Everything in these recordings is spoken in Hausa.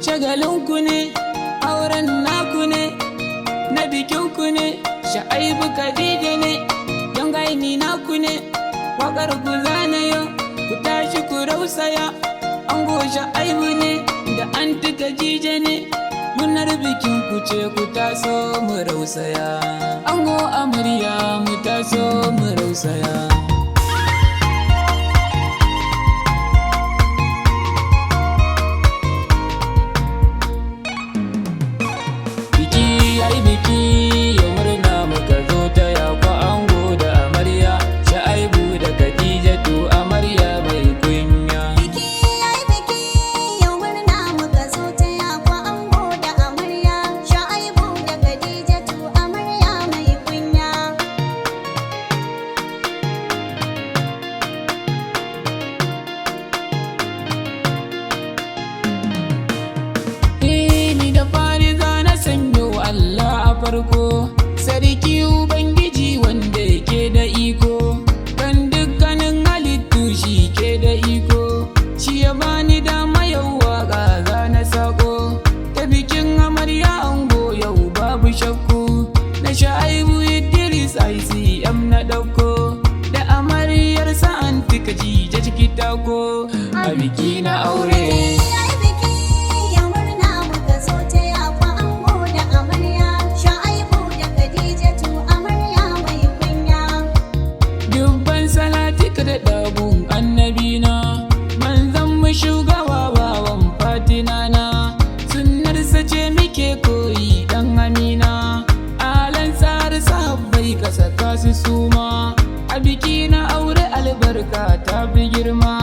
shagalinku ne, auren naku ne, na bikinku ne, Sha'aibu Khadija ne, don gaini naku ne, waƙar ku zana yau, ku tashi ku rausaya, ango Sha'aibu ne, da anti Khadija ne, munar bikin ku ce ku taso mu rausaya, ango amarya mu taso mu rausaya. Biki yau murna muka zo ta yakwa ango da amarya, Sha'aibu da Khadijatu amarya mai kunya. Biki yayi biki yau murna muka zo ta yakwa ango da amarya, Sha'aibu da Khadijatu amarya mai kunya. Ni da fari zana sanyo Allah a farko, sarki Ubangiji wanda yake da iko, kan dukkanin halittu shi ke da iko, shi ya bani dama yau waƙa zana sako, ta bikin amarya ango yau babu shakku, na Sha'aibu Idris ICM na ɗauko, da amaryarsa anti Khadija ciki tako, a biki na aure. Yayi biki yau murna muka zo ta yakwa ango da amarya, Sha'aibu da Khadijatu amarya mai kunya. Dubban salatika da ɗagun annabina, manzan mu shugaba bawan fatina na, sunnarsa ce muke koyi ɗan amina, alan tsari sahabbai ka saka su suma, a biki na aure albarka ta fi girma,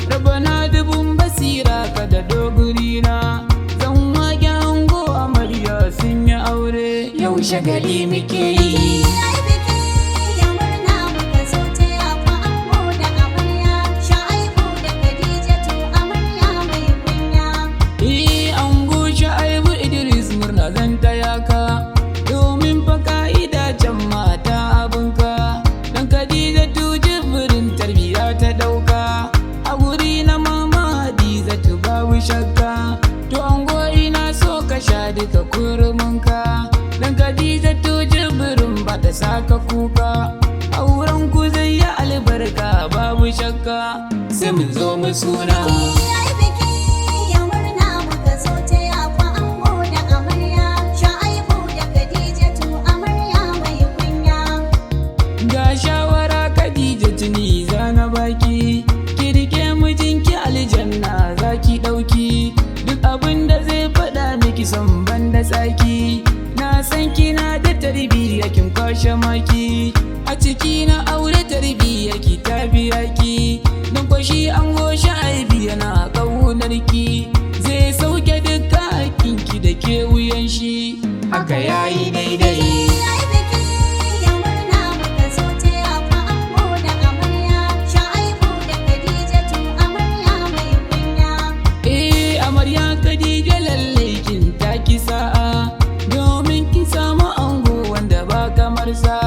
rabana dubun basira ka da dogurina, zan wage ango amarya sun yi aure, yau shagali muke yi. Yayi biki yau murna muka zo ta yakwa ango da amarya, Sha'aibu da Khadijatu amarya mai kunya. Ango Sha'aibu Idris murna zan taya ka, domin fa ka'ida can mata abinka, dan Khadijatu jibirin tarbiya ta ɗauka, a guri na mama Hadizatu babu shakka, to ango ina so ka sha duka kurminka, dan Khadijatu jibirin ba ta saka kuka, auren ku zai yi albarka babu shakka, sai mun zo mu suna. Yayi biki yau murna muka zo ta yakwa ango da amarya, Sha'aibu da Khadijatu amarya mai kunya. Ga shawara Khadija tuni zana baki, ki rike mijinki aljanna zaki ɗauki, duk abin da zai faɗa miki son banda tsaki, na san kina da tarbiyya kin kwashe maki, a ciki na aure tarbiyyar ki ta biya ki, don kwashi an goshe aibi yana ƙaunarki, zai sauke duka hakinki da ke wuyan shi, haka yayi daidai. Yayi biki yau murna muka zo ta yakwa ango da amarya, Sha'aibu da Khadijatu amarya mai kunya. Amarya Khadija lallai kin taki sa'a, domin kin samu ango wanda ba kamar sa,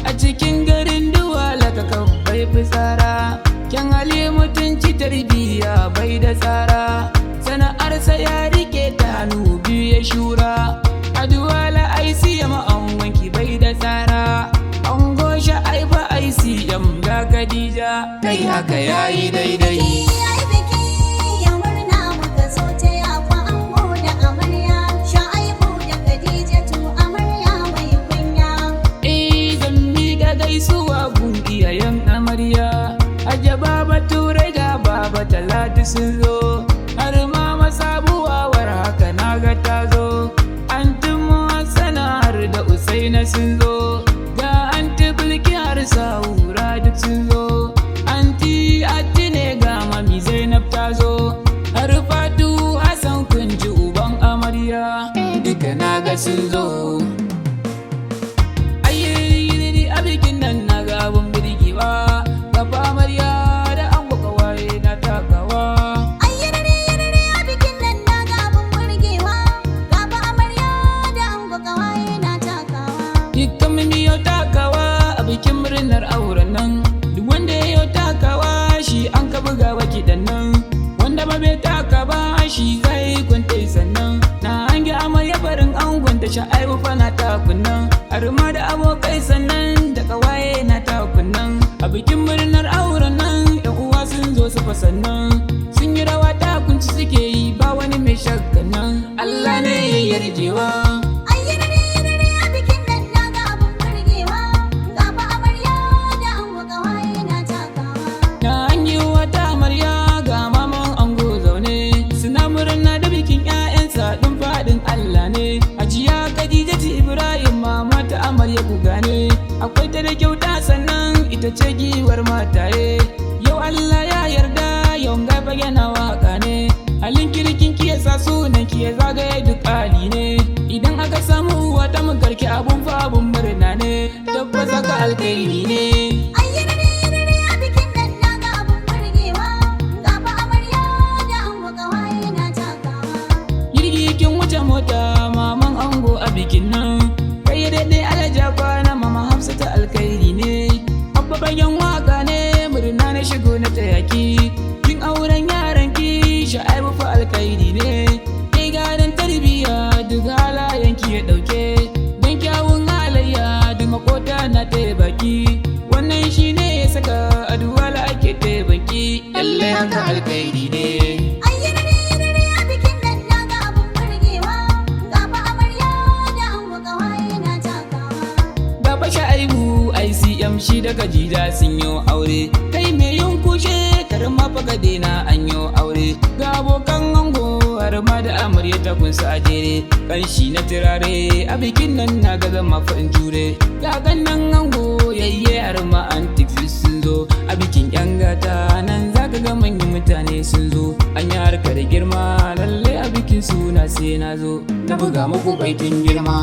a cikin garin Duwala ka kan bai fitsara, kyan hali mutunci tarbiyya bai da tsara, sana'arsa ya rike ta hannu biyu ya shura, a Duwala ICM angonki bai da tsara, ango Sha'aibu ICM ga Khadija, kai haka yayi daidai. Yayi biki yau murna muka zo ta yakwa ango da amarya, Sha'aibu da Khadijatu amarya mai kunya. Zan miƙa gaisuwa gun iyayen amarya, Hajja Baba Turai ga Baba Talatu sun zo, har ma masabuwa war haka na ga ta zo, antin mu Hassana har da Usaina sun zo, ga anti Bilki har Sahura duk sun zo, anti Atti ne ga mami Zainab ta zo, har Fatu Hassan kun ji uban amarya, duka na ga sun zo. A bikin nan na ga abun birgewa, gaba amarya da an kawaye na takawa. Ayyarare a bikin nan na ga abun burgewa, gaba amarya da ango kawaye na takawa. Dukkan mimi yau takawa a bikin murnar auren nan, duk wanda ya yau takawa shi an ka buga wa kiɗan nan, wanda ba bai taka ba shi zai kwanta sannan. Sha'aibu fa na takunan, har ma da abokai sannan da kawaye na takunan. A bikin murnar auren nan yan uwa sun zo su fa sannan, sun yi rawa takunci suke yi ba wani mai shakka nan. Allah ne ya yarjewa. Amarya ku gane akwai ta da kyauta sannan ita ce giwar mataye. Yau Allah ya yarda yau ga bayyana waka ne, halin kirkin ki yasa sunan ki ya zagaye duk ali ne. Idan aka samu uwa ta magarki abun fa abun murna ne, tabbas haka alkhairi ne. Girgikin wuce mota maman ango a bikin nan, kai daɗe alaja kwana mama Hafsa ta alkhairi ne. Abba bayan waka ne murna na shigo na tayaki, kin auren yaran ki Sha'aibu fa alkhairi ne. Kai gadon tarbiyya duk halayen ki ya ɗauke, don kyawun halayya duk makota na taya baki. Wannan shi ne ya saka aduwala ake taya baki, lallai haka alkhairi ne. Sha'aibu ICM shi da Khadija sun yi aure, kai me yin kushe karin ma fa na an yi aure. Ga abokan ango har ma da amarya ta kunsa a jere, kanshi na turare a bikin nan na ga zama fa in jure. Ga gannan ango yayye har ma antics sun zo, a bikin yan gata nan zaka ga manyan mutane sun zo. An yi harkar girma lalle a bikin suna sai na zo, na buga muku baitin girma.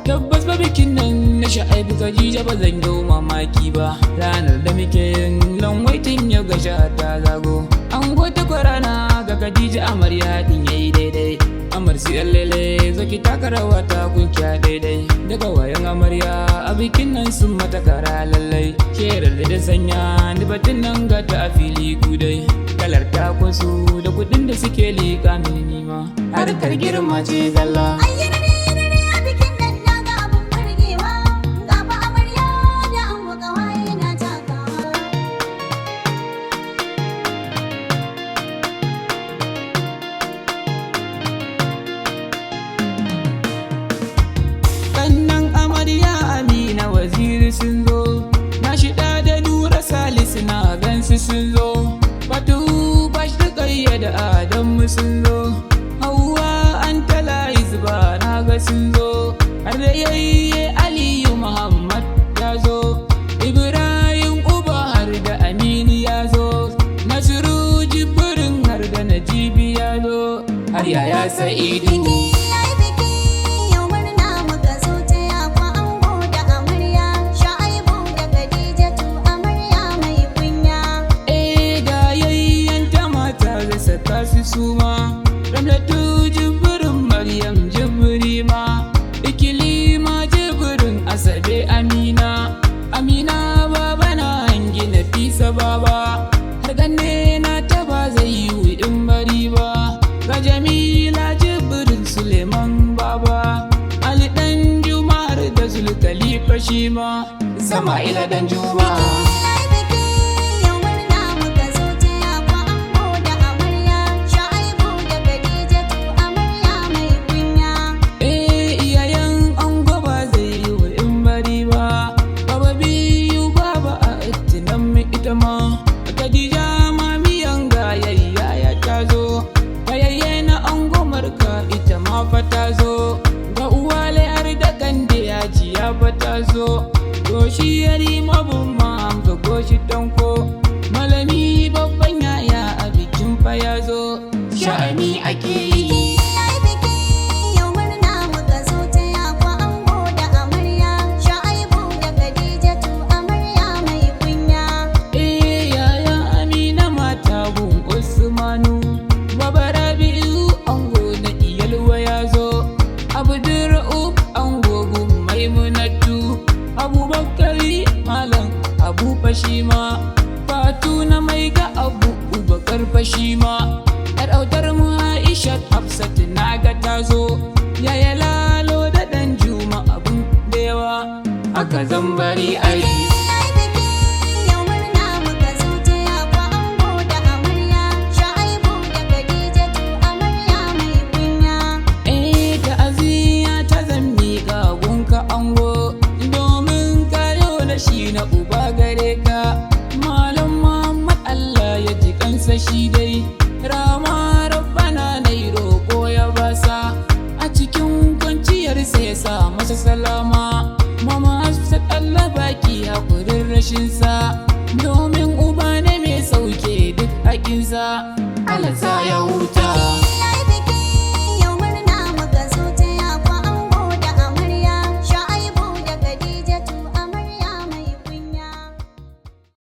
Tabbas ba bikin nan na Sha'aibu Khadija ba zan yi mamaki ba, ranar da muke yin langwaitin ya ga sha ta zago. An gota kwarana ga Khadija amarya din yayi daidai, amar si lele zo ki taka rawa ta kunkiya daidai. Daga wayan amarya a bikin nan sun mata kara lallai, sherar da sanya ni batun nan ga ta a fili kudai. Kalar takunsu da kudin da suke liƙa mini nima, harkar girma ce zalla. Sun zo na shida da Nura Salisu na gansu sun zo, Fatu bashi da ƙayyada Adamu sun zo, Hauwa an tala Izba na ga sun zo, har da yayye Aliyu Muhammad ya zo, Ibrahim Uba har da Aminu ya zo, Nasiru Jibrin har da Najibi ya zo, har yaya Sa'idu. Suma Ramlatu Jibrin Maryam Jibri ma, Ikilima Jibrin Asabe Amina, Amina baba na hangi na fisa baba, har ganne na taba zai yi in bari ba. Ga Jamila Jibrin Suleiman baba, Ali dan Juma har da Zulkhalifa shi ma, Sama'ila dan Juma. Khadija mamiyan gayayya ya tazo, gayayye na ango marka ita ma fa tazo, ga uwale har da kande ya ji ya fa tazo. Goshi yari mabumma ga goshi tanko, malami babban yaya a bikin fa yazo, sha'ani ake yi. Abubakari Malam Abu Fashima, Fatu na mai ga Abu Ubaka fashi ma yar autar mu Aisha Hafsat naga ta zo yaya lalo da dan juma abun da yawa aka zambari ai na uba gare ka malam Muhammad Allah ya ji kansa shi dai rama rabbana nai roko ya basa a cikin kwanciyar sa ya sa masa salama mama Hafsat Allah baki hakurin rashin sa domin uba ne mai sauke duk hakin sa Allah ya huta